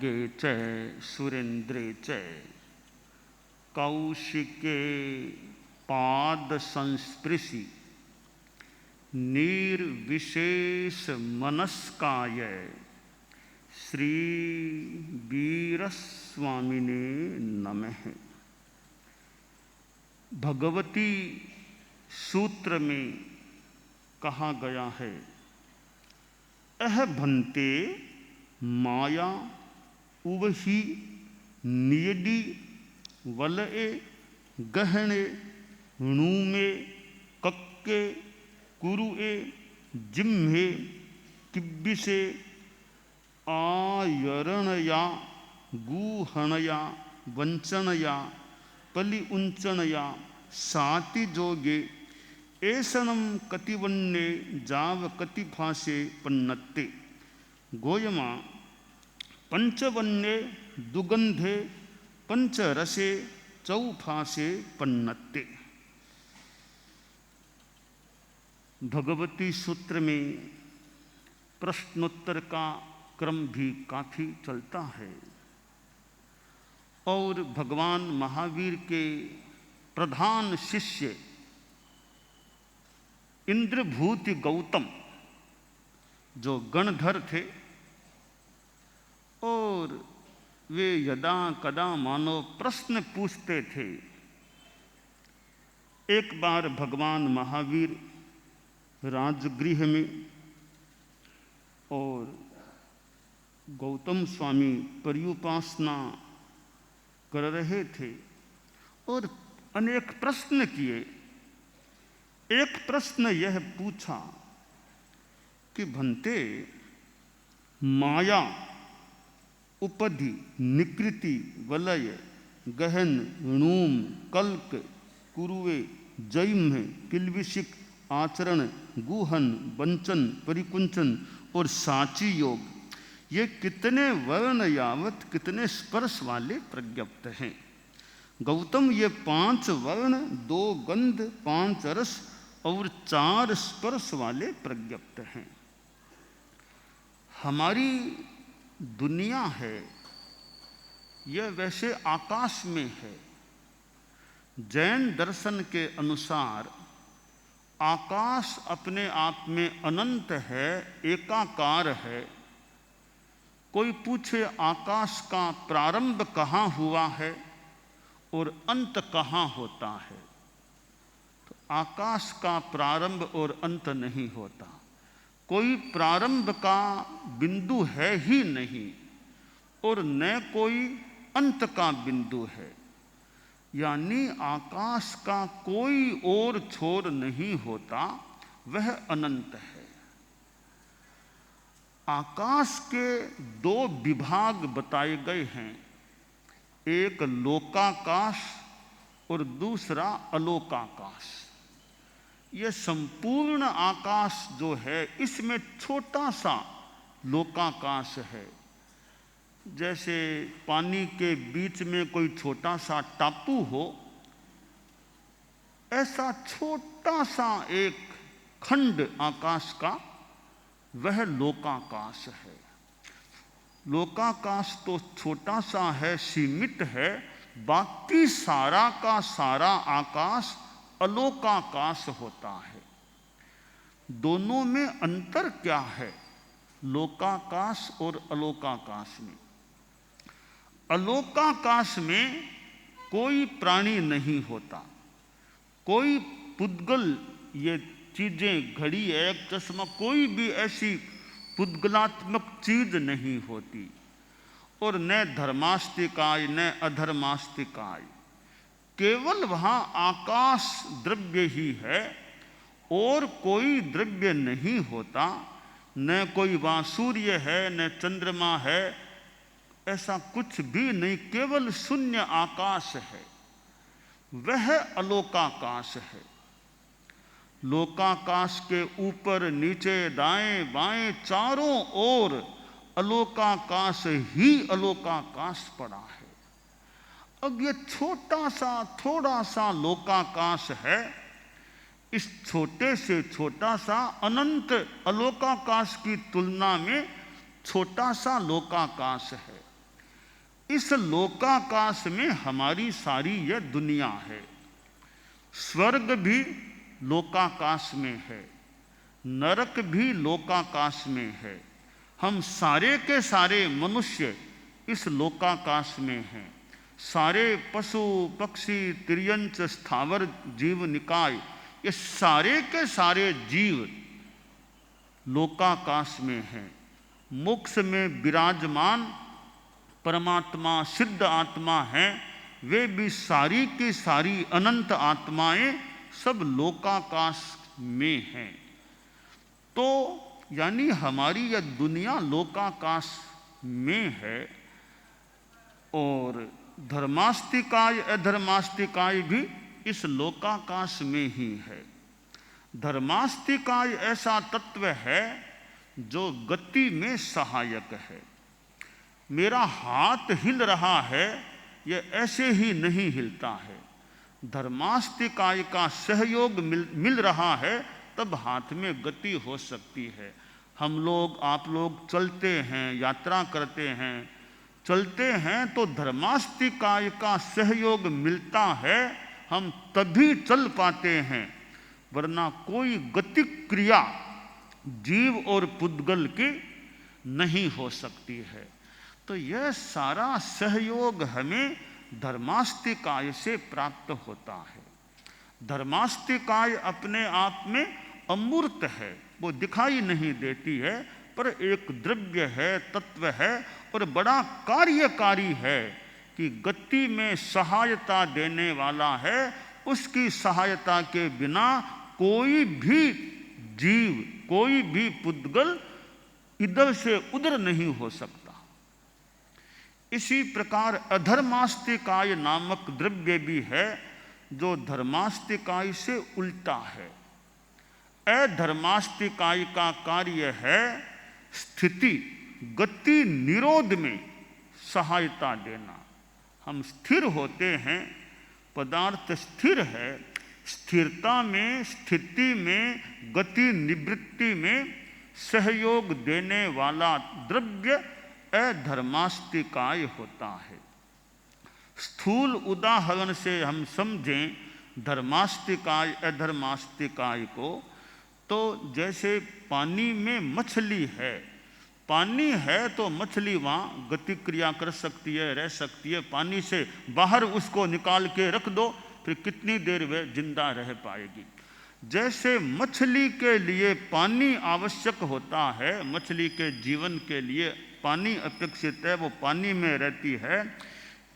खड्गे च सुरेन्द्रे च कौशिके पाद संस्पृशि निर्विशेष मनस्काय श्री वीरस्वामिने नमः। भगवती सूत्र में कहा गया है, अह भन्ते माया उवही नियडी वलए गहणे णूमे कक्के कुरुए जिम्हे किब्बिसे आयरणया गूहणया वंचनया पलि उंचनया साति जोगे ऐसणम कतिवन्ने जाव कतिभाषे पन्नत्ते गोयमा पंचवन्ने दुगंधे पंचरसे चौभाषे पन्नत्ते। भगवती सूत्र में प्रश्नोत्तर का क्रम भी काफी चलता है और भगवान महावीर के प्रधान शिष्य इंद्रभूति गौतम जो गणधर थे और वे यदा कदा मानो प्रश्न पूछते थे। एक बार भगवान महावीर राजगृह में और गौतम स्वामी पर्युपासना कर रहे थे और अनेक प्रश्न किए। एक प्रश्न यह पूछा कि भन्ते माया उपधि निकृति वलय गहन णूम कल्क कुरुए जैम्ह किल्विषिक आचरण गुहन वंचन परिकुंचन और साची योग, ये कितने वर्ण यावत कितने स्पर्श वाले प्रज्ञप्त हैं। गौतम, ये 5 वर्ण 2 गंध 5 रस और 4 स्पर्श वाले प्रज्ञप्त हैं। हमारी दुनिया है यह वैसे आकाश में है। जैन दर्शन के अनुसार आकाश अपने आप में अनंत है, एकाकार है। कोई पूछे आकाश का प्रारंभ कहाँ हुआ है और अंत कहाँ होता है, तो आकाश का प्रारंभ और अंत नहीं होता। कोई प्रारंभ का बिंदु है ही नहीं और न कोई अंत का बिंदु है, यानी आकाश का कोई और छोर नहीं होता, वह अनंत है। आकाश के 2 विभाग बताए गए हैं, एक लोकाकाश और दूसरा अलोकाकाश। यह संपूर्ण आकाश जो है इसमें छोटा सा लोकाकाश है। जैसे पानी के बीच में कोई छोटा सा टापू हो, ऐसा छोटा सा एक खंड आकाश का वह लोकाकाश है। लोकाकाश तो छोटा सा है, सीमित है, बाकी सारा का सारा आकाश अलोकाकाश होता है। दोनों में अंतर क्या है लोकाकाश और अलोकाकाश में? अलोकाकाश में कोई प्राणी नहीं होता, कोई पुद्गल, ये चीजें घड़ी एक चश्मा कोई भी ऐसी पुद्गलात्मक चीज नहीं होती और न धर्मास्तिकाय न अधर्मास्तिकाय। केवल वहाँ आकाश द्रव्य ही है और कोई द्रव्य नहीं होता। न कोई वहाँ सूर्य है न चंद्रमा है, ऐसा कुछ भी नहीं, केवल शून्य आकाश है, वह अलोकाकाश है। लोकाकाश के ऊपर नीचे दाएं बाएं चारों ओर अलोकाकाश ही अलोकाकाश पड़ा है। अब ये छोटा सा थोड़ा सा लोकाकाश है, इस छोटे से छोटा सा अनंत अलोकाकाश की तुलना में छोटा सा लोकाकाश है। इस लोकाकाश में हमारी सारी यह दुनिया है। स्वर्ग भी लोकाकाश में है, नरक भी लोकाकाश में है। हम सारे के सारे मनुष्य इस लोकाकाश में हैं। सारे पशु पक्षी तिर्यंच स्थावर जीव निकाय, ये सारे के सारे जीव लोकाकाश में हैं। मोक्ष में विराजमान परमात्मा सिद्ध आत्मा हैं, वे भी सारी की सारी अनंत आत्माएं सब लोकाकाश में हैं। तो यानी हमारी यह दुनिया लोकाकाश में है। और धर्मास्तिकाय अधर्मास्तिकाय भी इस लोकाकाश में ही है। धर्मास्तिकाय ऐसा तत्व है जो गति में सहायक है। मेरा हाथ हिल रहा है, यह ऐसे ही नहीं हिलता है। धर्मास्तिकाय का सहयोग मिल रहा है, तब हाथ में गति हो सकती है। हम लोग आप लोग चलते हैं, यात्रा करते हैं, चलते हैं तो धर्मास्तिकाय का सहयोग मिलता है, हम तभी चल पाते हैं, वरना कोई गति क्रिया जीव और पुद्गल की नहीं हो सकती है। तो यह सारा सहयोग हमें धर्मास्तिकाय से प्राप्त होता है। धर्मास्तिकाय अपने आप में अमूर्त है, वो दिखाई नहीं देती है, पर एक द्रव्य है, तत्व है और बड़ा कार्यकारी है कि गति में सहायता देने वाला है। उसकी सहायता के बिना कोई भी जीव, कोई भी पुद्गल इधर से उधर नहीं हो सकता। इसी प्रकार अधर्मास्तिकाय नामक द्रव्य भी है जो धर्मास्तिकाय से उल्टा है। अधर्मास्तिकाय का कार्य है स्थिति, गति निरोध में सहायता देना। हम स्थिर होते हैं, पदार्थ स्थिर है, स्थिरता में, स्थिति में, गति निवृत्ति में सहयोग देने वाला द्रव्य अधर्मास्तिकाय होता है। स्थूल उदाहरण से हम समझें धर्मास्तिकाय अधर्मास्तिकाय को, तो जैसे पानी में मछली है, पानी है तो मछली वहाँ गति क्रिया कर सकती है, रह सकती है। पानी से बाहर उसको निकाल के रख दो, फिर कितनी देर वह जिंदा रह पाएगी। जैसे मछली के लिए पानी आवश्यक होता है, मछली के जीवन के लिए पानी अपेक्षित है, वो पानी में रहती है।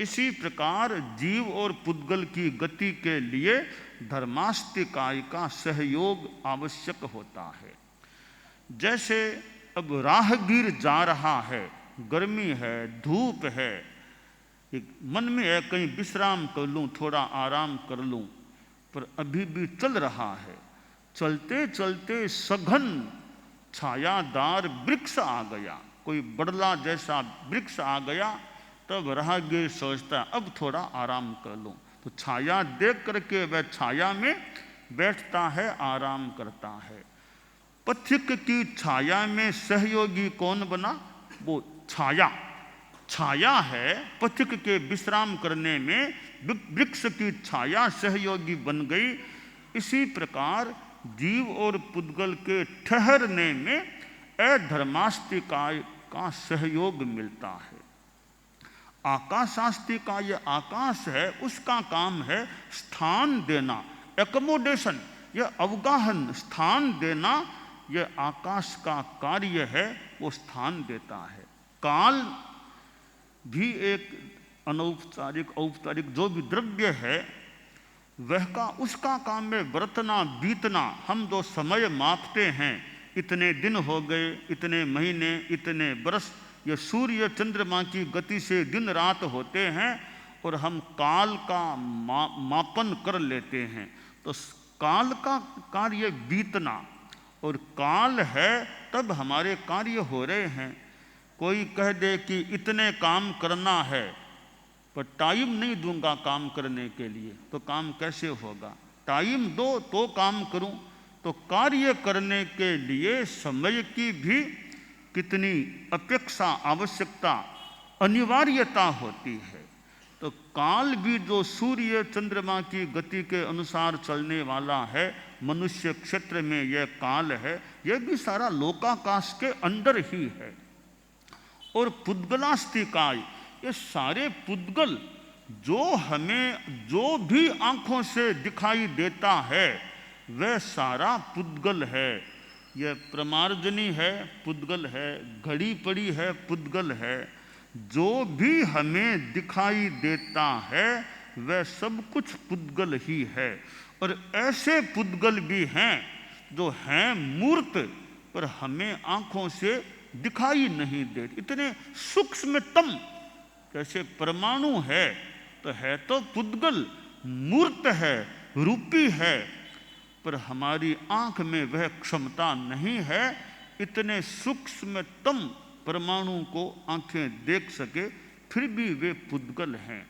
इसी प्रकार जीव और पुद्गल की गति के लिए धर्मास्तिकाय का सहयोग आवश्यक होता है। जैसे अब राहगीर जा रहा है, गर्मी है, धूप है, एक मन में है कहीं विश्राम कर लूं, थोड़ा आराम कर लूं, पर अभी भी चल रहा है। चलते चलते सघन छायादार वृक्ष आ गया, कोई बड़ला जैसा वृक्ष आ गया, तब राहगीर सोचता है अब थोड़ा आराम कर लूं। तो छाया देख करके वह छाया में बैठता है, आराम करता है। पथिक की छाया में सहयोगी कौन बना? वो छाया, छाया है। पथिक के विश्राम करने में वृक्ष की छाया सहयोगी बन गई। इसी प्रकार जीव और पुद्गल के ठहरने में अधर्मास्तिकाय का सहयोग मिलता है। आकाशास्तिकाय आकाश है, उसका काम है स्थान देना, एकोमोडेशन, यह अवगाहन, स्थान देना, यह आकाश का कार्य है, वो स्थान देता है। काल भी एक अनौपचारिक औपचारिक जो भी द्रव्य है वह का उसका काम है बरतना, बीतना। हम जो समय मापते हैं, इतने दिन हो गए, इतने महीने, इतने बरस, ये सूर्य चंद्रमा की गति से दिन रात होते हैं और हम काल का मापन कर लेते हैं। तो काल का कार्य बीतना, और काल है तब हमारे कार्य हो रहे हैं। कोई कह दे कि इतने काम करना है पर टाइम नहीं दूंगा काम करने के लिए, तो काम कैसे होगा? टाइम दो तो काम करूं। तो कार्य करने के लिए समय की भी कितनी अपेक्षा, आवश्यकता अनिवार्यता होती है। तो काल भी जो सूर्य चंद्रमा की गति के अनुसार चलने वाला है, मनुष्य क्षेत्र में यह काल है, यह भी सारा लोकाकाश के अंदर ही है। और पुद्गलास्तिकाय, ये सारे पुद्गल जो हमें जो भी आंखों से दिखाई देता है वह सारा पुद्गल है। यह प्रमार्जनी है, पुद्गल है, घड़ी पड़ी है, पुद्गल है। जो भी हमें दिखाई देता है वह सब कुछ पुद्गल ही है। और ऐसे पुद्गल भी हैं जो हैं मूर्त पर हमें आंखों से दिखाई नहीं देते, इतने सूक्ष्मतम। जैसे परमाणु है तो पुद्गल, मूर्त है, रूपी है, पर हमारी आंख में वह क्षमता नहीं है इतने सूक्ष्मतम परमाणु को आंखें देख सके, फिर भी वे पुद्गल हैं।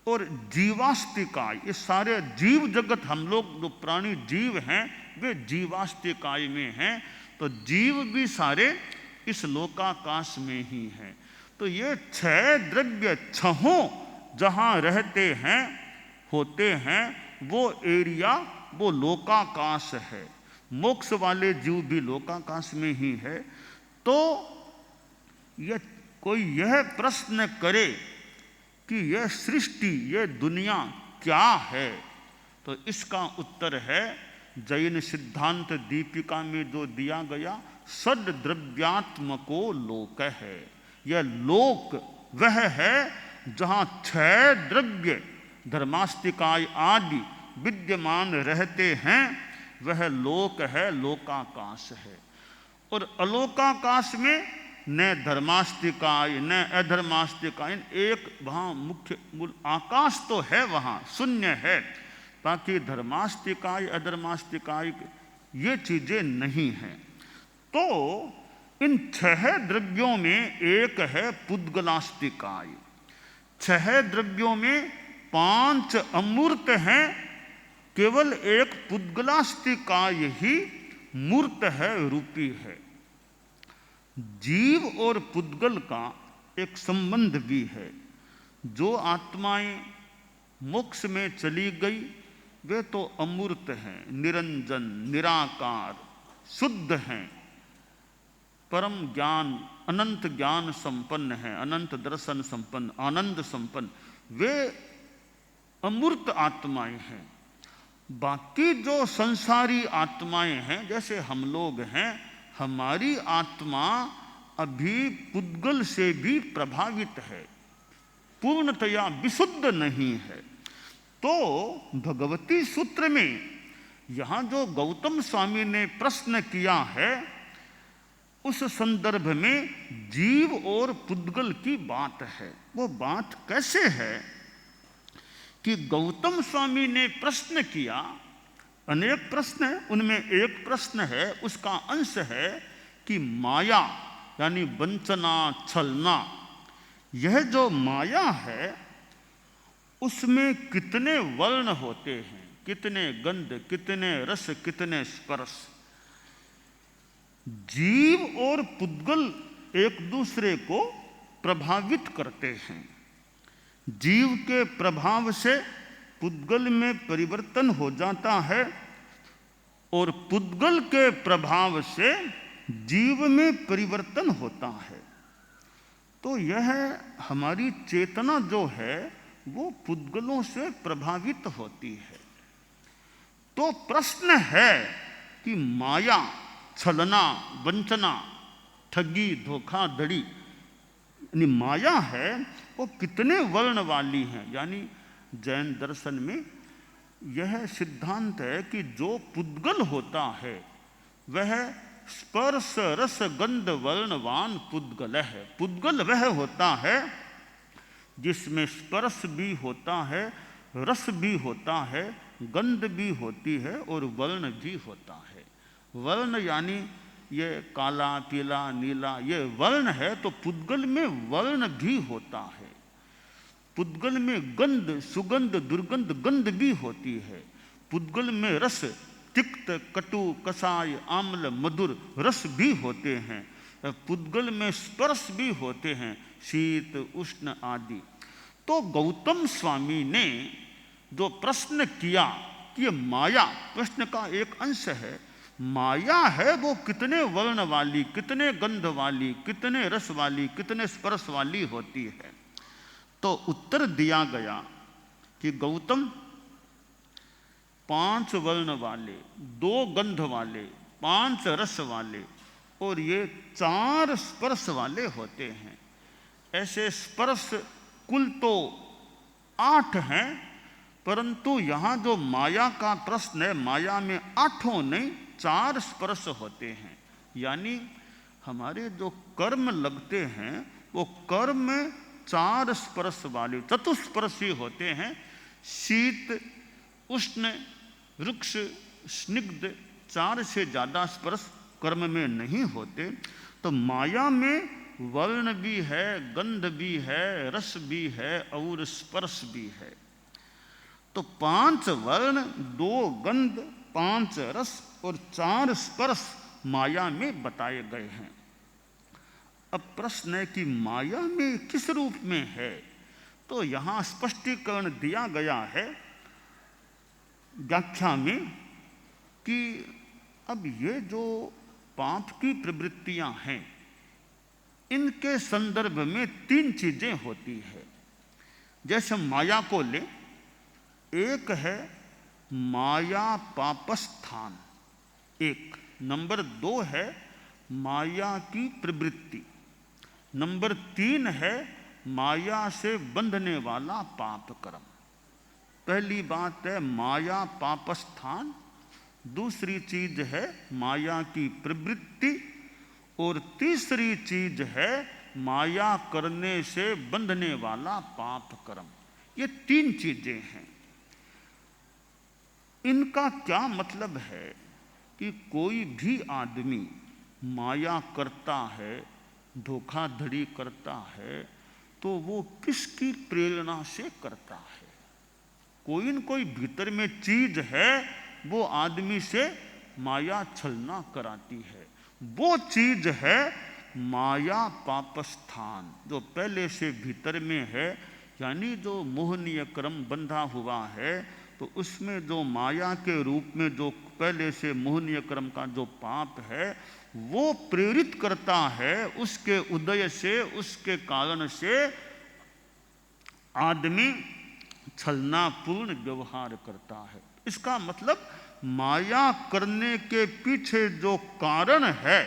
और जीवास्तिकाय, ये सारे जीव जगत, हम लोग जो प्राणी जीव हैं वे जीवास्तिकाय में हैं। तो जीव भी सारे इस लोकाकाश में ही हैं। तो ये छह द्रव्य छहों जहाँ रहते हैं, होते हैं, वो एरिया वो लोकाकाश है। मोक्ष वाले जीव भी लोकाकाश में ही है। तो यह कोई यह प्रश्न करे कि यह सृष्टि, यह दुनिया क्या है, तो इसका उत्तर है जैन सिद्धांत दीपिका में जो दिया गया, सद द्रव्यात्मको लोक है। यह लोक वह है जहाँ छह द्रव्य धर्मास्तिकाय आदि विद्यमान रहते हैं, वह लोक है, लोकाकाश है। और अलोकाकाश में न धर्मास्तिकाय न अधर्मास्तिकाय, एक वहाँ मुख्य मूल आकाश तो है, वहाँ शून्य है, बाकी धर्मास्तिकाय अधर्मास्तिकाय ये चीजें नहीं हैं। तो इन छह द्रव्यों में एक है पुद्गलास्तिकाय। छह द्रव्यों में 5 अमूर्त हैं, केवल एक पुद्गलास्तिकाय ही मूर्त है, रूपी है। जीव और पुद्गल का एक संबंध भी है। जो आत्माएं मोक्ष में चली गई वे तो अमूर्त हैं, निरंजन, निराकार, शुद्ध हैं, परम ज्ञान, अनंत ज्ञान संपन्न है, अनंत दर्शन संपन्न, आनंद संपन्न, वे अमूर्त आत्माएं हैं। बाकी जो संसारी आत्माएं हैं, जैसे हम लोग हैं, हमारी आत्मा अभी पुद्गल से भी प्रभावित है, पूर्णतया विशुद्ध नहीं है। तो भगवती सूत्र में यहाँ जो गौतम स्वामी ने प्रश्न किया है, उस संदर्भ में जीव और पुद्गल की बात है। वो बात कैसे है कि गौतम स्वामी ने प्रश्न किया, अनेक प्रश्न है, उनमें एक प्रश्न है, उसका अंश है कि माया यानी वंचना, छलना, यह जो माया है उसमें कितने वर्ण होते हैं, कितने गंध, कितने रस, कितने स्पर्श। जीव और पुद्गल एक दूसरे को प्रभावित करते हैं। जीव के प्रभाव से पुद्गल में परिवर्तन हो जाता है और पुद्गल के प्रभाव से जीव में परिवर्तन होता है। तो यह हमारी चेतना जो है वो पुद्गलों से प्रभावित होती है। तो प्रश्न है कि माया, छलना, वंचना, ठगी, धोखाधड़ी, यानी माया है वो कितने वर्ण वाली हैं। यानी जैन दर्शन में यह सिद्धांत है कि जो पुद्गल होता है वह स्पर्श रस गंध वर्णवान पुद्गल है। पुद्गल वह होता है जिसमें स्पर्श भी होता है, रस भी होता है, गंध भी होती है और वर्ण भी होता है। वर्ण यानी ये काला, पीला, नीला, ये वर्ण है। तो पुद्गल में वर्ण भी होता है। पुद्गल में गंध, सुगंध, दुर्गंध, गंध भी होती है। पुद्गल में रस, तिक्त, कटु, कसाय, आम्ल, मधुर रस भी होते हैं। पुद्गल में स्पर्श भी होते हैं, शीत उष्ण आदि। तो गौतम स्वामी ने जो प्रश्न किया कि माया प्रश्न का एक अंश है, माया है वो कितने वर्ण वाली, कितने गंध वाली, कितने रस वाली, कितने स्पर्श वाली होती है। तो उत्तर दिया गया कि गौतम 5 वर्ण वाले, 2 गंध वाले, 5 रस वाले और ये 4 स्पर्श वाले होते हैं। ऐसे स्पर्श कुल तो 8 हैं, परंतु यहाँ जो माया का प्रश्न है, माया में 8 नहीं 4 स्पर्श होते हैं। यानी हमारे जो कर्म लगते हैं वो कर्म में 4 स्पर्श वाले चतुस्पर्शी होते हैं। शीत उष्ण रुक्ष स्निग्ध 4 से ज़्यादा स्पर्श कर्म में नहीं होते। तो माया में वर्ण भी है, गंध भी है, रस भी है और स्पर्श भी है। तो 5 वर्ण, 2 गंध, 5 रस और 4 स्पर्श माया में बताए गए हैं। अब प्रश्न है कि माया में किस रूप में है। तो यहाँ स्पष्टीकरण दिया गया है व्याख्या में कि अब ये जो पाप की प्रवृत्तियां हैं, इनके संदर्भ में 3 चीजें होती है। जैसे माया को ले, एक है माया पापस्थान, एक नंबर 2 है माया की प्रवृत्ति, नंबर 3 है माया से बंधने वाला पाप कर्म। पहली बात है माया पापस्थान, दूसरी चीज है माया की प्रवृत्ति और तीसरी चीज है माया करने से बंधने वाला पाप कर्म। ये 3 चीजें हैं। इनका क्या मतलब है कि कोई भी आदमी माया करता है, धोखाधड़ी करता है, तो वो किसकी प्रेरणा से करता है। कोई न कोई भीतर में चीज है, वो आदमी से माया छलना कराती है। वो चीज है माया पापस्थान, जो पहले से भीतर में है। यानी जो मोहनीय क्रम बंधा हुआ है, तो उसमें जो माया के रूप में जो पहले से मोहनीय क्रम का जो पाप है, वो प्रेरित करता है। उसके उदय से, उसके कारण से आदमी छलनापूर्ण व्यवहार करता है। इसका मतलब माया करने के पीछे जो कारण है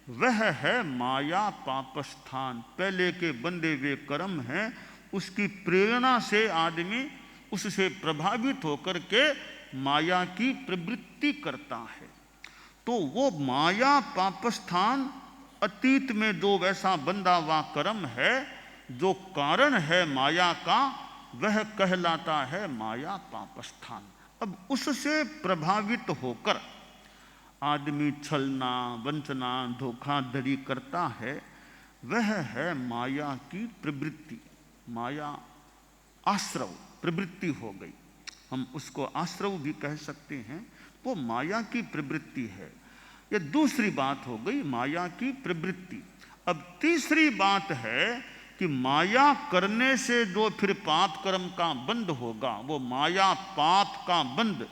वह है माया पापस्थान। पहले के बंधे हुए कर्म हैं, उसकी प्रेरणा से आदमी उससे प्रभावित होकर के माया की प्रवृत्ति करता है। तो वो माया पापस्थान अतीत में जो वैसा बंधा हुआ कर्म है, जो कारण है माया का, वह कहलाता है माया पापस्थान। अब उससे प्रभावित होकर आदमी छलना, वंचना, धोखाधड़ी करता है, वह है माया की प्रवृत्ति। माया आश्रव प्रवृत्ति हो गई, हम उसको आश्रव भी कह सकते हैं। वो माया की प्रवृत्ति है। ये दूसरी बात हो गई माया की प्रवृत्ति। अब तीसरी बात है कि माया करने से जो फिर पाप कर्म का बंध होगा, वो माया पाप का बंध,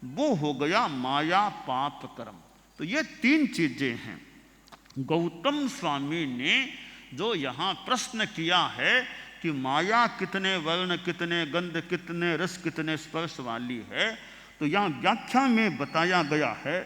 वो हो गया माया पाप कर्म। तो ये 3 चीजें हैं। गौतम स्वामी ने जो यहाँ प्रश्न किया है कि माया कितने वर्ण, कितने गंध, कितने रस, कितने स्पर्श वाली है, तो यहाँ व्याख्या में बताया गया है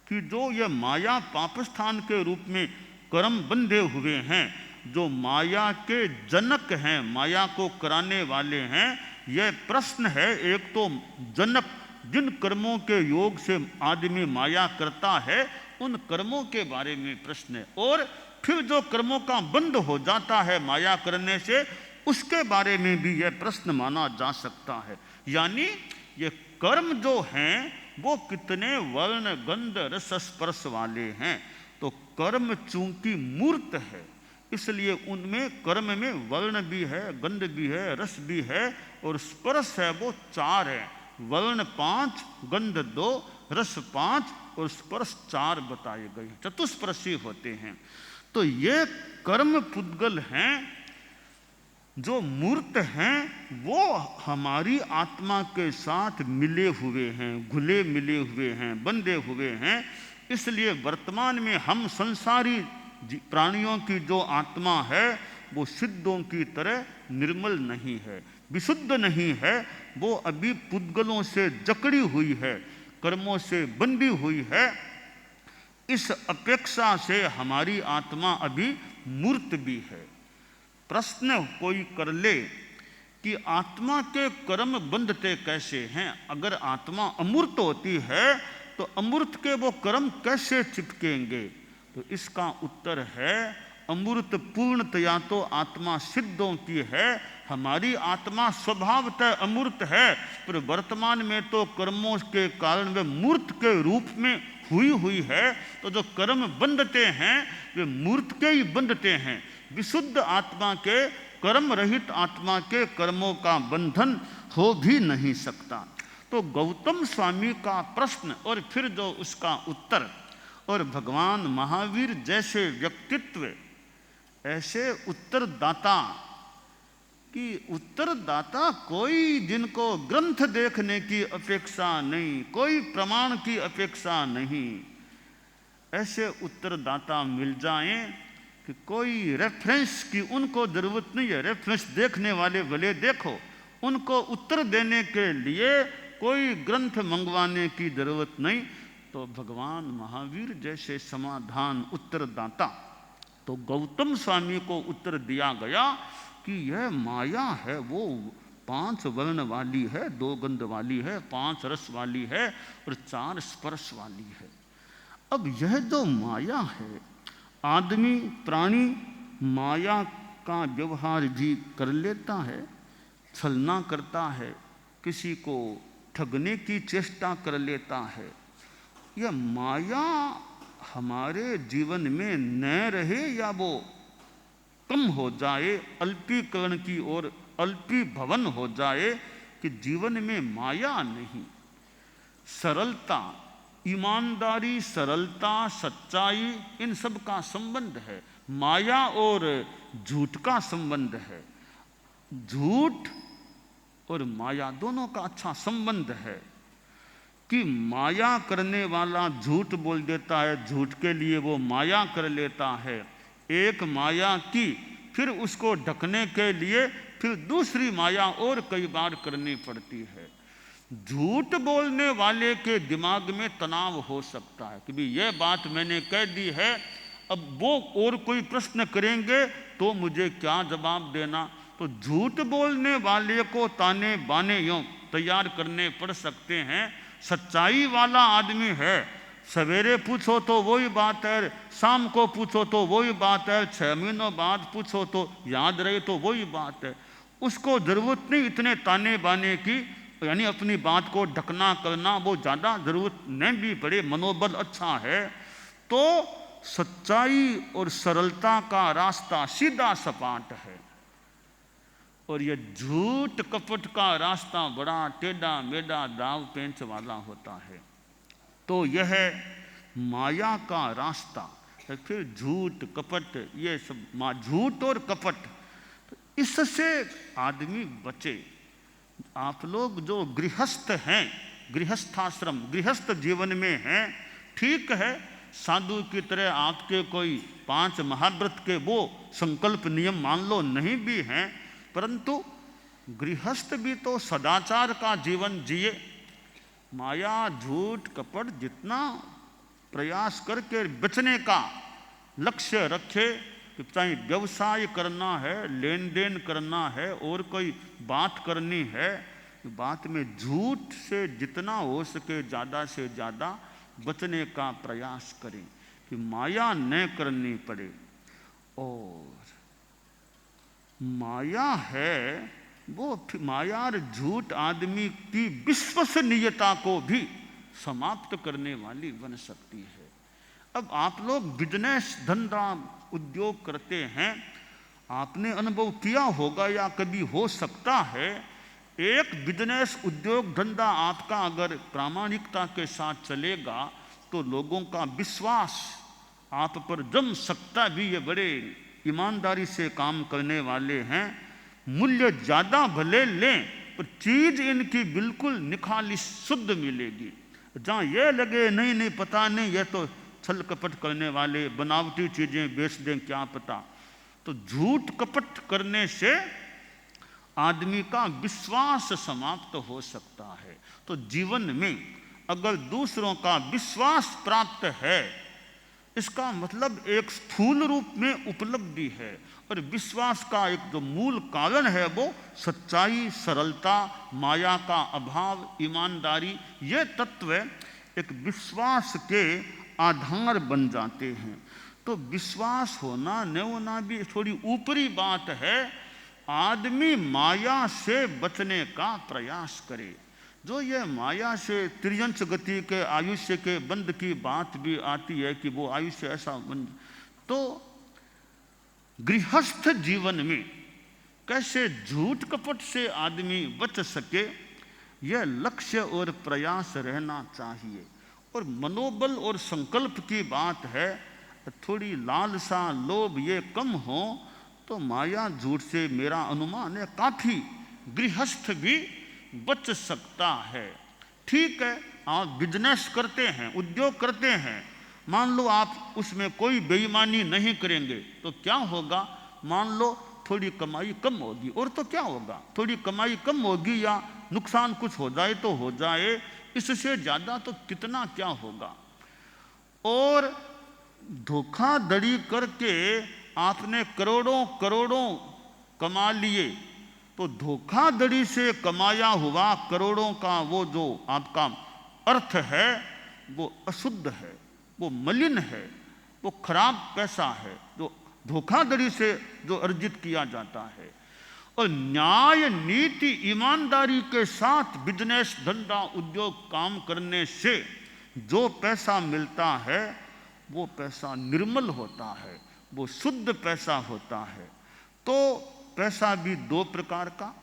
कि जो ये माया पापस्थान के रूप में कर्म बंधे हुए हैं, जो माया के जनक हैं, माया को कराने वाले हैं, यह प्रश्न है। एक तो जनक, जिन कर्मों के योग से आदमी माया करता है, उन कर्मों के बारे में प्रश्न है। और फिर जो कर्मों का बंध हो जाता है माया करने से, उसके बारे में भी यह प्रश्न माना जा सकता है। यानी ये कर्म जो हैं वो कितने वर्ण, गंध, रस, स्पर्श वाले हैं। तो कर्म चूंकि मूर्त है, इसलिए उनमें कर्म में वर्ण भी है, गंध भी है, रस भी है और स्पर्श है वो 4 है। वर्ण 5, गंध 2, रस 5 और स्पर्श 4 बताए गए, चतुस्पर्शी होते हैं। तो ये कर्म पुद्गल हैं, जो मूर्त हैं, वो हमारी आत्मा के साथ मिले हुए हैं, घुले मिले हुए हैं, बंधे हुए हैं। इसलिए वर्तमान में हम संसारी प्राणियों की जो आत्मा है वो सिद्धों की तरह निर्मल नहीं है, विशुद्ध नहीं है। वो अभी पुद्गलों से जकड़ी हुई है, कर्मों से बंधी हुई है। इस अपेक्षा से हमारी आत्मा अभी मूर्त भी है। प्रश्न कोई कर ले कि आत्मा के कर्म बंधते कैसे हैं? अगर आत्मा अमूर्त होती है तो अमूर्त के वो कर्म कैसे चिपकेंगे? तो इसका उत्तर है, अमूर्त पूर्णतया तो आत्मा सिद्धों की है। हमारी आत्मा स्वभावतः अमूर्त है, पर वर्तमान में तो कर्मों के कारण वे मूर्त के रूप में हुई है। तो जो कर्म बंधते हैं वे मूर्त के ही बंधते हैं। विशुद्ध आत्मा के, कर्म रहित आत्मा के कर्मों का बंधन हो भी नहीं सकता। तो गौतम स्वामी का प्रश्न और फिर जो उसका उत्तर, और भगवान महावीर जैसे व्यक्तित्व, ऐसे उत्तरदाता कि उत्तरदाता कोई जिनको ग्रंथ देखने की अपेक्षा नहीं, कोई प्रमाण की अपेक्षा नहीं, ऐसे उत्तरदाता मिल जाएं कि कोई रेफरेंस की उनको जरूरत नहीं है। रेफरेंस देखने वाले भले देखो, उनको उत्तर देने के लिए कोई ग्रंथ मंगवाने की जरूरत नहीं। तो भगवान महावीर जैसे समाधान उत्तरदाता, तो गौतम स्वामी को उत्तर दिया गया कि यह माया है, वो 5 वर्ण वाली है, 2 गंध वाली है, 5 रस वाली है और 4 स्पर्श वाली है। अब यह जो माया है, आदमी प्राणी माया का व्यवहार भी कर लेता है, छलना करता है, किसी को ठगने की चेष्टा कर लेता है। यह माया हमारे जीवन में न रहे या वो कम हो जाए, अल्पीकरण की ओर अल्पी भवन हो जाए कि जीवन में माया नहीं, सरलता, ईमानदारी, सरलता, सच्चाई, इन सब का संबंध है। माया और झूठ का संबंध है। झूठ और माया दोनों का अच्छा संबंध है कि माया करने वाला झूठ बोल देता है, झूठ के लिए वो माया कर लेता है। एक माया की, फिर उसको ढकने के लिए फिर दूसरी माया और कई बार करनी पड़ती है। झूठ बोलने वाले के दिमाग में तनाव हो सकता है कि भाई ये बात मैंने कह दी है, अब वो और कोई प्रश्न करेंगे तो मुझे क्या जवाब देना। तो झूठ बोलने वाले को ताने बाने यूं तैयार करने पड़ सकते हैं। सच्चाई वाला आदमी है, सवेरे पूछो तो वही बात है, शाम को पूछो तो वही बात है, 6 महीनों बाद पूछो तो याद रहे तो वही बात है। उसको जरूरत नहीं इतने ताने बाने की, यानी अपनी बात को ढकना करना, वो ज़्यादा जरूरत नहीं भी पड़े, मनोबल अच्छा है। तो सच्चाई और सरलता का रास्ता सीधा सपाट है, और ये झूठ कपट का रास्ता बड़ा टेढ़ा मेढ़ा दाव पेंच वाला होता है। तो यह माया का रास्ता है। फिर झूठ कपट, ये सब झूठ और कपट, तो इससे आदमी बचे। आप लोग जो गृहस्थ हैं, गृहस्थाश्रम, गृहस्थ जीवन में हैं, ठीक है, साधु की तरह आपके कोई 5 महाव्रत के वो संकल्प नियम मान लो नहीं भी हैं, परंतु गृहस्थ भी तो सदाचार का जीवन जिए। माया झूठ कपट जितना प्रयास करके बचने का लक्ष्य रखे, कि चाहे व्यवसाय करना है, लेन देन करना है और कोई बात करनी है, बात में झूठ से जितना हो सके ज़्यादा से ज़्यादा बचने का प्रयास करें कि माया न करनी पड़े। और माया है वो, माया और झूठ आदमी की विश्वसनीयता को भी समाप्त करने वाली बन सकती है। अब आप लोग बिजनेस, धंधा, उद्योग करते हैं, आपने अनुभव किया होगा या कभी हो सकता है, एक बिजनेस, उद्योग, धंधा आपका अगर प्रामाणिकता के साथ चलेगा तो लोगों का विश्वास आप पर जम सकता भी, ये बड़े ईमानदारी से काम करने वाले हैं, मूल्य ज़्यादा भले लें पर चीज़ इनकी बिल्कुल निखालिस शुद्ध मिलेगी। जहाँ ये लगे नहीं नहीं पता नहीं, ये तो छल कपट करने वाले बनावटी चीज़ें बेच दें क्या पता, तो झूठ कपट करने से आदमी का विश्वास समाप्त हो सकता है। तो जीवन में अगर दूसरों का विश्वास प्राप्त है, इसका मतलब एक स्थूल रूप में उपलब्धि है, और विश्वास का एक जो मूल कारण है वो सच्चाई, सरलता, माया का अभाव, ईमानदारी, ये तत्व एक विश्वास के आधार बन जाते हैं। तो विश्वास होना न होना भी थोड़ी ऊपरी बात है। आदमी माया से बचने का प्रयास करे। जो ये माया से त्रियंश गति के आयुष्य के बंध की बात भी आती है कि वो आयुष्य ऐसा बंध, तो गृहस्थ जीवन में कैसे झूठ कपट से आदमी बच सके, यह लक्ष्य और प्रयास रहना चाहिए। और मनोबल और संकल्प की बात है, थोड़ी लालसा, लोभ ये कम हो तो माया झूठ से मेरा अनुमान है काफ़ी गृहस्थ भी बच सकता है। ठीक है, आप बिजनेस करते हैं, उद्योग करते हैं, मान लो आप उसमें कोई बेईमानी नहीं करेंगे तो क्या होगा, मान लो थोड़ी कमाई कम होगी, और तो क्या होगा, थोड़ी कमाई कम होगी या नुकसान कुछ हो जाए तो हो जाए, इससे ज़्यादा तो कितना क्या होगा। और धोखाधड़ी करके आपने करोड़ों करोड़ों कमा लिए, तो धोखाधड़ी से कमाया हुआ करोड़ों का वो जो आपका अर्थ है वो अशुद्ध है, वो मलिन है, वो खराब पैसा है जो धोखाधड़ी से जो अर्जित किया जाता है। और न्याय, नीति, ईमानदारी के साथ बिजनेस, धंधा, उद्योग काम करने से जो पैसा मिलता है वो पैसा निर्मल होता है, वो शुद्ध पैसा होता है। तो पैसा भी दो प्रकार का,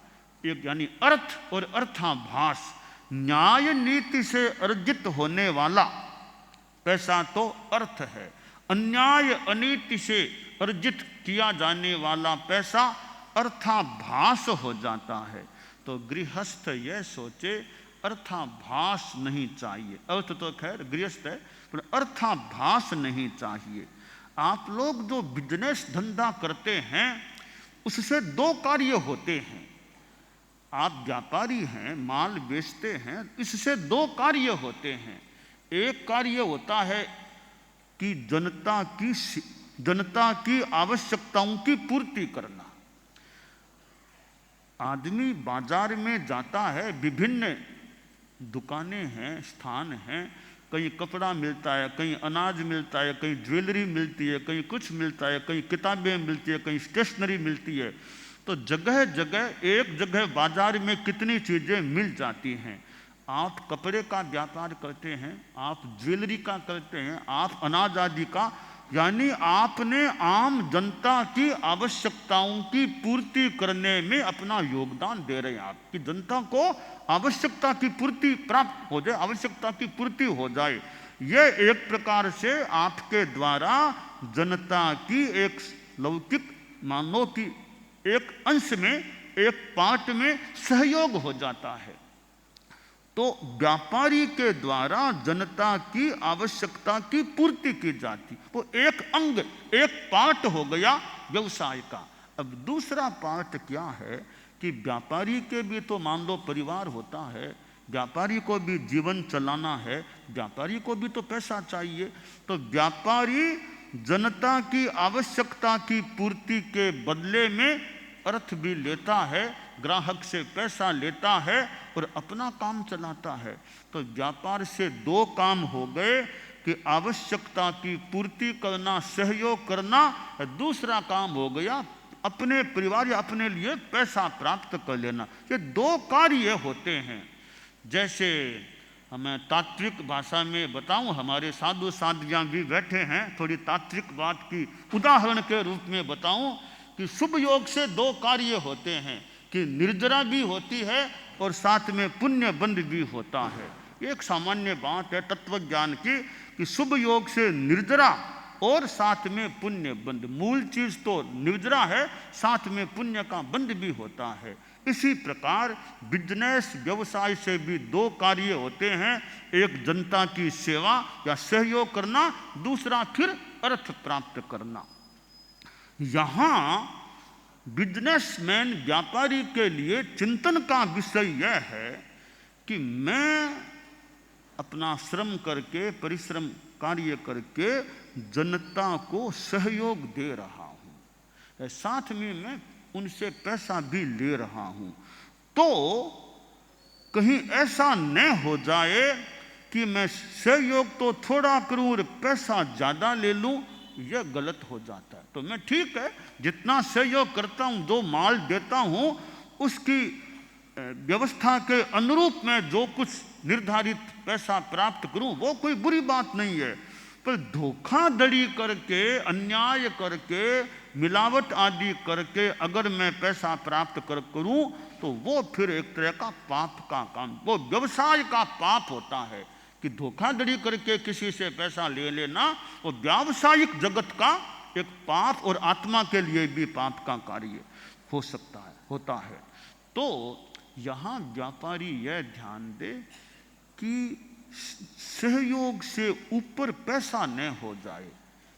एक यानी अर्थ और अर्थाभास। न्याय नीति से अर्जित होने वाला पैसा तो अर्थ है, अन्याय अनीति से अर्जित किया जाने वाला पैसा अर्थाभास हो जाता है। तो गृहस्थ यह सोचे अर्थाभास नहीं चाहिए, अर्थ तो खैर गृहस्थ है पर अर्थाभास नहीं चाहिए। आप लोग जो बिजनेस धंधा करते हैं उससे दो कार्य होते हैं। आप व्यापारी हैं, माल बेचते हैं, इससे दो कार्य होते हैं। एक कार्य होता है कि जनता की आवश्यकताओं की पूर्ति करना। आदमी बाजार में जाता है, विभिन्न दुकानें हैं, स्थान हैं, कहीं कपड़ा मिलता है, कहीं अनाज मिलता है, कहीं ज्वेलरी मिलती है, कहीं कुछ मिलता है, कहीं किताबें मिलती है, कहीं स्टेशनरी मिलती है। तो जगह जगह, एक जगह बाजार में कितनी चीज़ें मिल जाती हैं। आप कपड़े का व्यापार करते हैं, आप ज्वेलरी का करते हैं, आप अनाज आदि का, यानी आपने आम जनता की आवश्यकताओं की पूर्ति करने में अपना योगदान दे रहे हैं। आपकी जनता को आवश्यकता की पूर्ति प्राप्त हो जाए, आवश्यकता की पूर्ति हो जाए, यह एक प्रकार से आपके द्वारा जनता की एक लौकिक मानव की एक अंश में, एक पार्ट में सहयोग हो जाता है। तो व्यापारी के द्वारा जनता की आवश्यकता की पूर्ति की जाती, वो एक अंग, एक पार्ट हो गया व्यवसाय का। अब दूसरा पार्ट क्या है कि व्यापारी के भी तो मान लो परिवार होता है, व्यापारी को भी जीवन चलाना है, व्यापारी को भी तो पैसा चाहिए। तो व्यापारी जनता की आवश्यकता की पूर्ति के बदले में अर्थ भी लेता है, ग्राहक से पैसा लेता है और अपना काम चलाता है। तो व्यापार से दो काम हो गए कि आवश्यकता की पूर्ति करना, सहयोग करना, दूसरा काम हो गया अपने परिवार या अपने लिए पैसा प्राप्त कर लेना। ये दो कार्य होते हैं। जैसे मैं तात्विक भाषा में बताऊं, हमारे साधु साधियाँ भी बैठे हैं, थोड़ी तात्विक बात की उदाहरण के रूप में बताऊं कि शुभ योग से दो कार्य होते हैं कि निर्जरा भी होती है और साथ में पुण्य बंध भी होता है। एक सामान्य बात है तत्व ज्ञान की कि शुभ योग से निर्जरा और साथ में पुण्य बंध। मूल चीज तो निर्जरा है, साथ में पुण्य का बंध भी होता है। इसी प्रकार बिजनेस व्यवसाय से भी दो कार्य होते हैं, एक जनता की सेवा या सहयोग करना, दूसरा फिर अर्थ प्राप्त करना। यहाँ बिजनेसमैन व्यापारी के लिए चिंतन का विषय यह है कि मैं अपना श्रम करके, परिश्रम कार्य करके जनता को सहयोग दे रहा हूँ, साथ में मैं उनसे पैसा भी ले रहा हूँ। तो कहीं ऐसा न हो जाए कि मैं सहयोग तो थोड़ा करूँ और पैसा ज़्यादा ले लूँ, यह गलत हो जाता है। तो मैं ठीक है, जितना सहयोग करता हूँ, जो माल देता हूँ, उसकी व्यवस्था के अनुरूप मैं जो कुछ निर्धारित पैसा प्राप्त करूँ, वो कोई बुरी बात नहीं है। पर धोखाधड़ी करके, अन्याय करके, मिलावट आदि करके अगर मैं पैसा प्राप्त करूँ तो वो फिर एक तरह का पाप का काम, वो व्यवसाय का पाप होता है। कि धोखाधड़ी करके किसी से पैसा ले लेना वो व्यावसायिक जगत का एक पाप और आत्मा के लिए भी पाप का कार्य हो सकता है, होता है। तो यहाँ व्यापारी यह ध्यान दे कि सहयोग से ऊपर पैसा न हो जाए।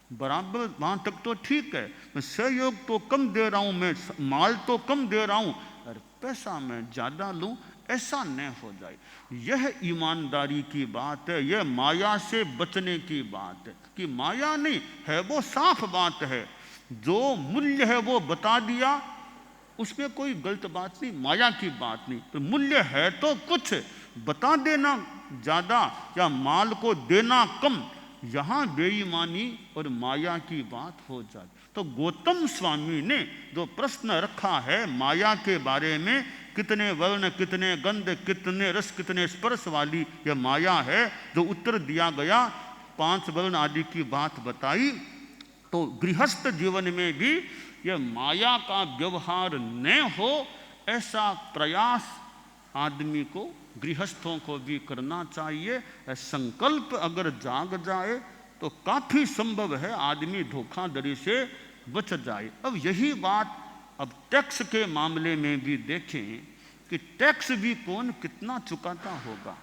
बराबर वहाँ तक तो ठीक है, मैं सहयोग तो कम दे रहा हूँ, मैं माल तो कम दे रहा हूँ और पैसा मैं ज़्यादा लूँ, ऐसा न हो जाए। यह ईमानदारी की बात है, यह माया से बचने की बात है। कि माया नहीं है, वो साफ बात है, जो मूल्य है वो बता दिया, उसमें कोई गलत बात नहीं, माया की बात नहीं। तो मूल्य है तो कुछ बता देना ज़्यादा या माल को देना कम, यहाँ बेईमानी और माया की बात हो जाती। तो गौतम स्वामी ने जो प्रश्न रखा है माया के बारे में, कितने वर्ण, कितने गंध, कितने रस, कितने स्पर्श वाली यह माया है, जो उत्तर दिया गया, 5 वर्ण आदि की बात बताई। तो गृहस्थ जीवन में भी यह माया का व्यवहार न हो, ऐसा प्रयास आदमी को, गृहस्थों को भी करना चाहिए। संकल्प अगर जाग जाए तो काफ़ी संभव है आदमी धोखाधड़ी से बच जाए। अब यही बात अब टैक्स के मामले में भी देखें कि टैक्स भी कौन कितना चुकाता होगा।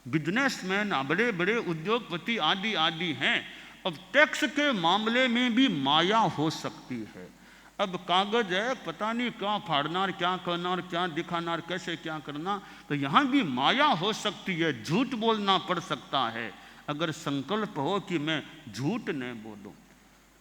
बिजनेसमैन, बड़े बड़े उद्योगपति आदि आदि हैं। अब टैक्स के मामले में भी माया हो सकती है। अब कागज है, पता नहीं क्या फाड़ना और क्या करना और क्या दिखाना और कैसे क्या करना, तो यहाँ भी माया हो सकती है, झूठ बोलना पड़ सकता है। अगर संकल्प हो कि मैं झूठ नहीं बोलूँ,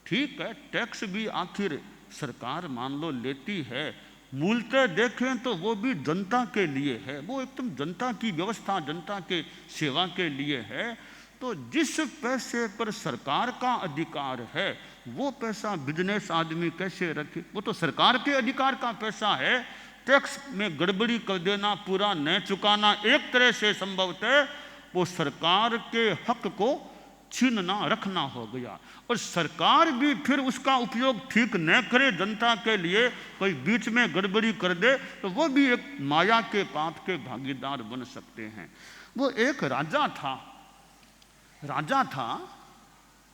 ठीक है, टैक्स भी आखिर सरकार मान लो लेती है, मूलतः देखें तो वो भी जनता के लिए है, वो एकदम जनता की व्यवस्था, जनता के सेवा के लिए है। तो जिस पैसे पर सरकार का अधिकार है वो पैसा बिजनेस आदमी कैसे रखे? वो तो सरकार के अधिकार का पैसा है। टैक्स में गड़बड़ी कर देना, पूरा न चुकाना, एक तरह से संभवतः वो सरकार के हक को छीनना, रखना हो गया। और सरकार भी फिर उसका उपयोग ठीक न करे जनता के लिए, कोई बीच में गड़बड़ी कर दे, तो वो भी एक माया के पाप के भागीदार बन सकते हैं। वो एक राजा था,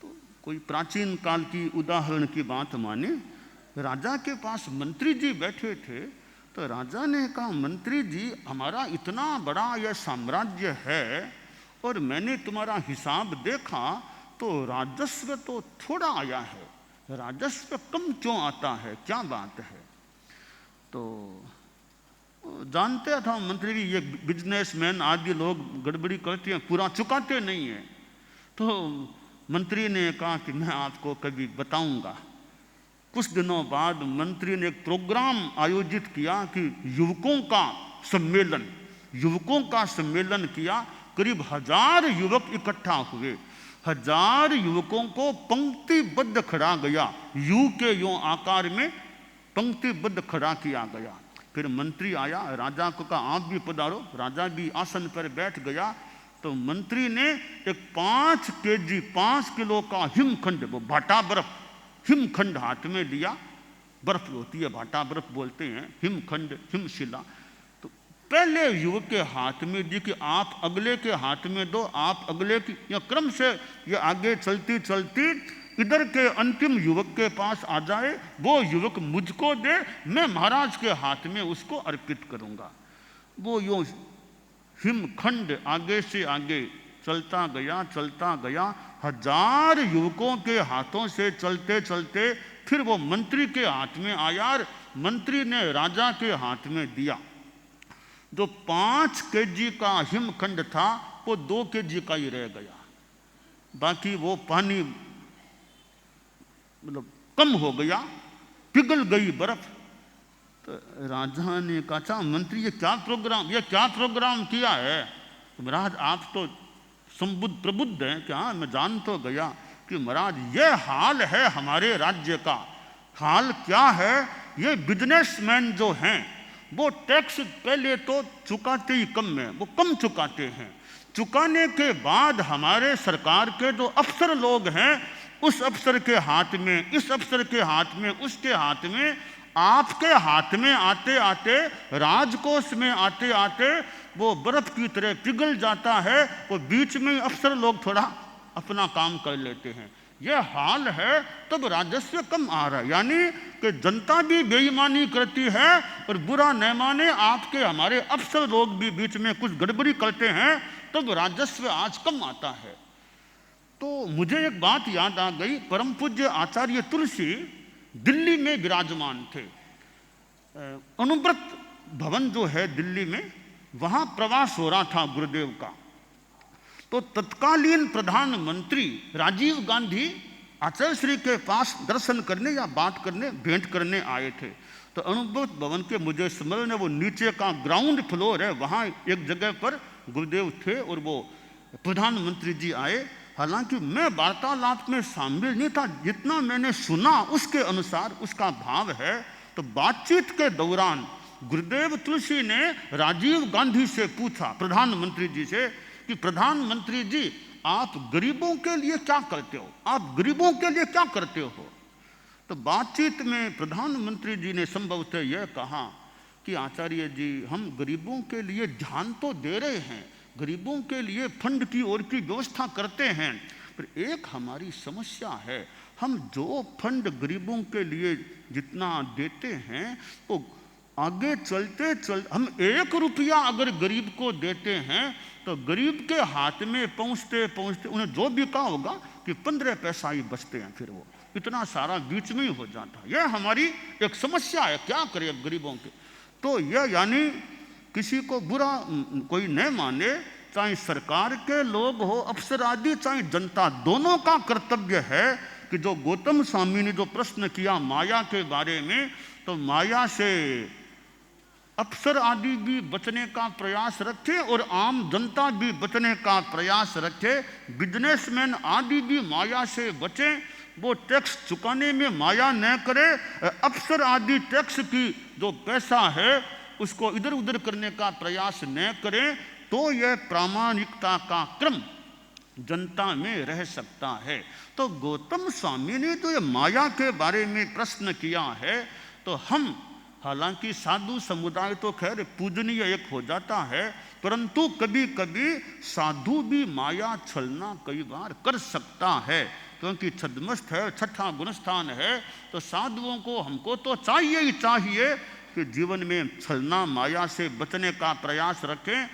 तो कोई प्राचीन काल की उदाहरण की बात माने, राजा के पास मंत्री जी बैठे थे। तो राजा ने कहा, मंत्री जी, हमारा इतना बड़ा यह साम्राज्य है और मैंने तुम्हारा हिसाब देखा तो राजस्व तो थोड़ा आया है, राजस्व कम क्यों आता है, क्या बात है? तो जानते था मंत्री जी, ये बिजनेसमैन आदि लोग गड़बड़ी करते हैं, पूरा चुकाते नहीं हैं। तो मंत्री ने कहा कि मैं आपको कभी बताऊंगा। कुछ दिनों बाद मंत्री ने एक प्रोग्राम आयोजित किया कि युवकों का सम्मेलन किया। करीब 1000 युवक इकट्ठा हुए। 1000 युवकों को पंक्तिबद्ध खड़ा गया, यू के यूं आकार में पंक्तिबद्ध खड़ा किया गया। फिर मंत्री आया, राजा को कहा आप भी पधारो। राजा भी आसन पर बैठ गया। तो मंत्री ने एक 5 केजी 5 किलो का हिमखंड, वो भाटा बर्फ, हिमखंड हाथ में लिया। बर्फ होती है, भाटा बर्फ बोलते हैं, हिमखंड, हिमशिला। तो पहले युवक के हाथ में दी कि आप अगले के हाथ में दो, आप अगले की, या क्रम से ये आगे चलती चलती इधर के अंतिम युवक के पास आ जाए, वो युवक मुझको दे, मैं महाराज के हाथ में उसको अर्पित करूंगा। वो यूं हिमखंड आगे से आगे चलता गया, 1000 युवकों के हाथों से चलते चलते फिर वो मंत्री के हाथ में आया और मंत्री ने राजा के हाथ में दिया। जो 5 केजी का हिमखंड था वो 2 केजी का ही रह गया, बाकी वो पानी मतलब कम हो गया, पिघल गई बर्फ। तो राजा ने कहा, अच्छा मंत्री ये क्या प्रोग्राम किया है? तो महाराज आप तो संबुद्ध प्रबुद्ध हैं क्या? मैं जान तो गया कि महाराज ये हाल है हमारे राज्य का। हाल क्या है? ये बिजनेसमैन जो हैं वो टैक्स पहले तो चुकाते ही कम में, वो कम चुकाते हैं। चुकाने के बाद हमारे सरकार के जो अफसर लोग हैं, उस अफसर के हाथ में, इस अफसर के हाथ में, उसके हाथ में, आपके हाथ में आते आते, राजकोष में आते आते वो बर्फ की तरह पिघल जाता है। वो बीच में अफसर लोग थोड़ा अपना काम कर लेते हैं। यह हाल है, तब राजस्व कम आ रहा है। यानी कि जनता भी बेईमानी करती है और बुरा न माने आपके हमारे अफसर लोग भी बीच में कुछ गड़बड़ी करते हैं, तब राजस्व आज कम आता है। तो मुझे एक बात याद आ गई, परम पूज्य आचार्य तुलसी दिल्ली में विराजमान थे। अनुव्रत भवन जो है दिल्ली में, वहां प्रवास हो रहा था गुरुदेव का। तो तत्कालीन प्रधानमंत्री राजीव गांधी आचार्य श्री के पास दर्शन करने या बात करने, भेंट करने आए थे। तो अनुव्रत भवन के मुझे स्मरण है, वो नीचे का ग्राउंड फ्लोर है, वहाँ एक जगह पर गुरुदेव थे और वो प्रधानमंत्री जी आए। हालांकि मैं वार्तालाप में शामिल नहीं था, जितना मैंने सुना उसके अनुसार उसका भाव है। तो बातचीत के दौरान गुरुदेव तुलसी ने राजीव गांधी से पूछा, प्रधानमंत्री जी से, कि प्रधानमंत्री जी आप गरीबों के लिए क्या करते हो? आप गरीबों के लिए क्या करते हो? तो बातचीत में प्रधानमंत्री जी ने संभवतः यह कहा कि आचार्य जी हम गरीबों के लिए ध्यान तो दे रहे हैं, गरीबों के लिए फंड की ओर की व्यवस्था करते हैं, पर एक हमारी समस्या है, हम जो फंड गरीबों के लिए जितना देते हैं वो आगे चलते हम 1 रुपया अगर गरीब को देते हैं तो गरीब के हाथ में पहुँचते पहुँचते उन्हें जो भी कहा होगा कि 15 पैसा ही बचते हैं, फिर वो इतना सारा बीच में ही हो जाता है। यह हमारी एक समस्या है, क्या करें गरीबों के। तो यह यानी किसी को बुरा कोई न माने, चाहे सरकार के लोग हो, अफसर आदि, चाहे जनता, दोनों का कर्तव्य है कि जो गौतम स्वामी ने जो प्रश्न किया माया के बारे में, तो माया से अफसर आदि भी बचने का प्रयास रखे और आम जनता भी बचने का प्रयास रखे, बिजनेसमैन आदि भी माया से बचें, वो टैक्स चुकाने में माया न करे, अफसर आदि टैक्स की जो पैसा है उसको इधर उधर करने का प्रयास न करें, तो यह प्रामाणिकता का क्रम जनता में रह सकता है। तो गौतम स्वामी ने तो ये माया के बारे में प्रश्न किया है, तो हम हालांकि साधु समुदाय तो खैर पूजनीय एक हो जाता है, परंतु कभी कभी साधु भी माया छलना कई बार कर सकता है, क्योंकि छद्मस्थ है, 6ठा गुणस्थान है। तो साधुओं को हमको तो चाहिए ही चाहिए कि जीवन में छलना माया से बचने का प्रयास रखें।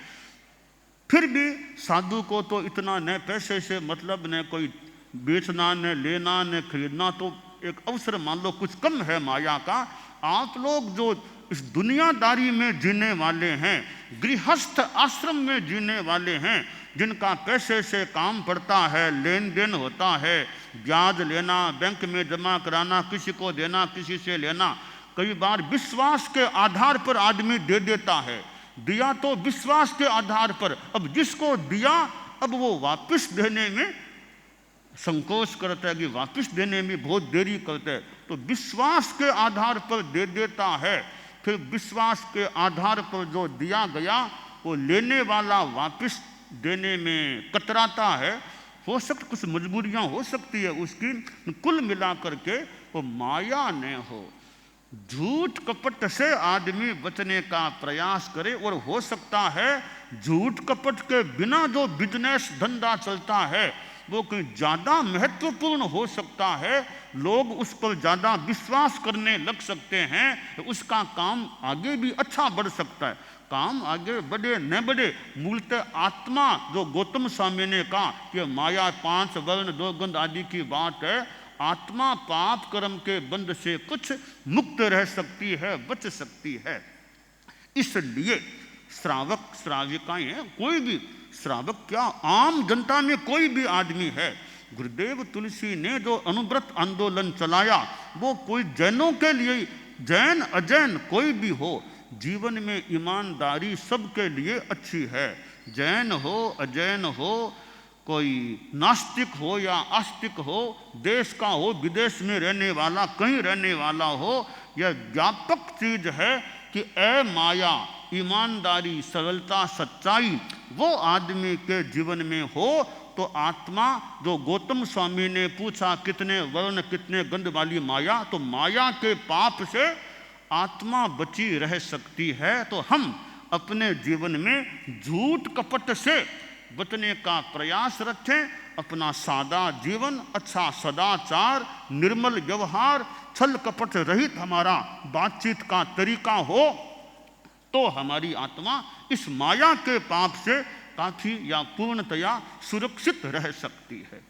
फिर भी साधु को तो इतना न पैसे से मतलब, न कोई बेचना, न लेना, न खरीदना, तो एक अवसर मान लो कुछ कम है माया का। आप लोग जो इस दुनियादारी में जीने वाले हैं, गृहस्थ आश्रम में जीने वाले हैं, जिनका पैसे से काम पड़ता है, लेन देन होता है, ब्याज लेना, बैंक में जमा कराना, किसी को देना, किसी से लेना, कई बार विश्वास के आधार पर आदमी दे देता है, दिया तो विश्वास के आधार पर। अब जिसको दिया अब वो वापस देने में संकोच करता है कि वापस देने में बहुत देरी करता है, तो विश्वास के आधार पर दे देता है। फिर विश्वास के आधार पर जो दिया गया वो लेने वाला वापस देने में कतराता है। हो सकता कुछ मजबूरियां हो सकती है उसकी, कुल मिला करके वो माया न हो, झूठ कपट से आदमी बचने का प्रयास करे। और हो सकता है झूठ कपट के बिना जो बिजनेस धंधा चलता है वो कहीं ज़्यादा महत्वपूर्ण हो सकता है, लोग उस पर ज़्यादा विश्वास करने लग सकते हैं, उसका काम आगे भी अच्छा बढ़ सकता है। काम आगे बढ़े न बढ़े, मूलतः आत्मा, जो गौतम स्वामी ने कहा कि माया 5 वर्ण 2 गंध आदि की बात है, आत्मा पाप कर्म के बंध से कुछ मुक्त रह सकती है, बच सकती है। इसलिए श्रावक श्राविकाएं, कोई भी श्रावक क्या, आम जनता में कोई भी आदमी है, गुरुदेव तुलसी ने जो अनुव्रत आंदोलन चलाया वो कोई जैनों के लिए, जैन अजैन कोई भी हो, जीवन में ईमानदारी सबके लिए अच्छी है। जैन हो अजैन हो, कोई नास्तिक हो या आस्तिक हो, देश का हो विदेश में रहने वाला, कहीं रहने वाला हो, यह व्यापक चीज है कि ए माया, ईमानदारी, सरलता, सच्चाई वो आदमी के जीवन में हो तो आत्मा, जो गौतम स्वामी ने पूछा कितने वर्ण कितने गंध वाली माया, तो माया के पाप से आत्मा बची रह सकती है। तो हम अपने जीवन में झूठ कपट से बचने का प्रयास रखें, अपना सादा जीवन, अच्छा सदाचार, निर्मल व्यवहार, छल कपट रहित हमारा बातचीत का तरीका हो, तो हमारी आत्मा इस माया के पाप से काफी या पूर्णतया सुरक्षित रह सकती है।